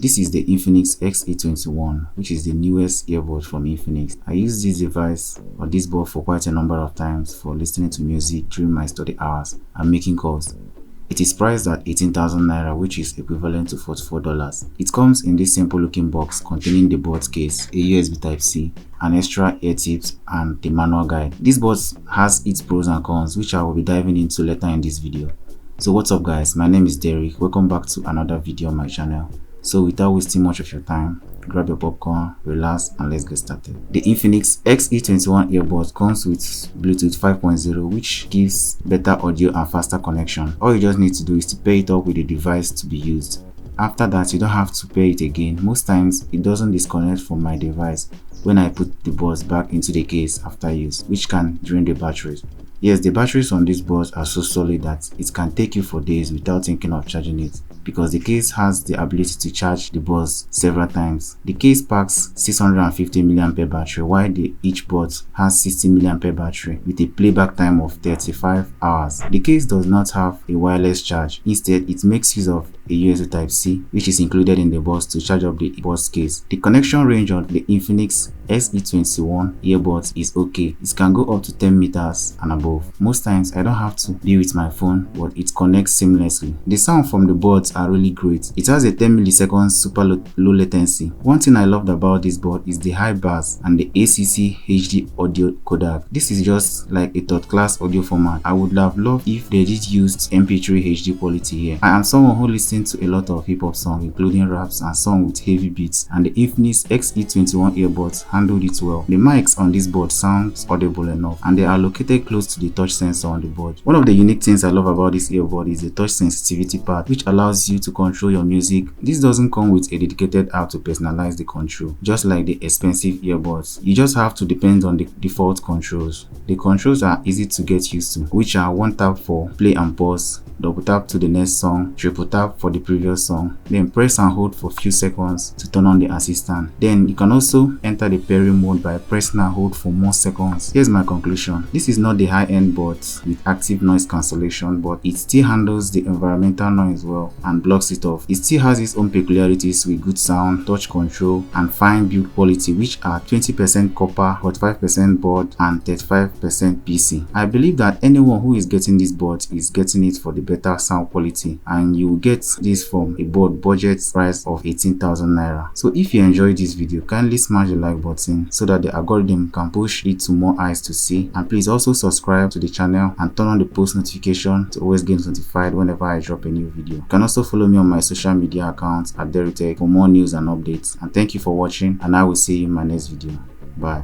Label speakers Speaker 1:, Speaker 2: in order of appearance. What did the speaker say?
Speaker 1: This is the Infinix XE21, which is the newest earbud from Infinix. I use this device or this board for quite a number of times for listening to music during my study hours and making calls. It is priced at 18,000 naira, which is equivalent to $44. It comes in this simple looking box containing the board case, a USB Type-C, an extra ear tips, and the manual guide. This board has its pros and cons, which I will be diving into later in this video. So what's up guys, my name is Derek. Welcome back to another video on my channel. So without wasting much of your time, grab your popcorn, relax, and let's get started. The Infinix XE21 earbud comes with Bluetooth 5.0, which gives better audio and faster connection. All you just need to do is to pair it up with the device to be used. After that, you don't have to pair it again. Most times it doesn't disconnect from my device when I put the buds back into the case after use, which can drain the batteries. Yes, the batteries on these buds are so solid that it can take you for days without thinking of charging it, because the case has the ability to charge the buds several times. The case packs 650 mAh battery, while each bud has 60 mAh battery with a playback time of 35 hours. The case does not have a wireless charge. Instead, it makes use of a USB Type-C, which is included in the box to charge up the buds case. The connection range on the Infinix XE21 earbuds is okay. It can go up to 10 meters and above. Most times I don't have to be with my phone, but it connects seamlessly. The sound from the buds are really great. It has a 10 milliseconds super low latency. One thing I loved about this board is the high bass and the ACC HD audio codec. This is just like a third class audio format. I would have loved if they did use MP3 HD quality here. I am someone who listens to a lot of hip hop songs, including raps and songs with heavy beats, and the Infinix XE21 earbuds handled it well. The mics on this board sounds audible enough, and they are located close to the touch sensor on the board. One of the unique things I love about this earbud is the touch sensitivity part, which allows you to control your music. This doesn't come with a dedicated app to personalize the control, just like the expensive earbuds. You just have to depend on the default controls. The controls are easy to get used to, which are one tap for play and pause, double tap to the next song, triple tap for the previous song, then press and hold for a few seconds to turn on the assistant. Then you can also enter the pairing mode by pressing and hold for more seconds. Here's my conclusion. This is not the high-end board with active noise cancellation, but it still handles the environmental noise well and blocks it off. It still has its own peculiarities with good sound, touch control, and fine build quality, which are 20% copper, 45% board, and 35% PC. I believe that anyone who is getting this board is getting it for the better sound quality, and you will get this from a board budget price of 18,000 naira. So if you enjoyed this video, kindly smash the like button so that the algorithm can push it to more eyes to see, and please also subscribe to the channel and turn on the post notification to always get notified whenever I drop a new video. You can also follow me on my social media accounts at DerryTech for more news and updates. And thank you for watching, and I will see you in my next video. Bye.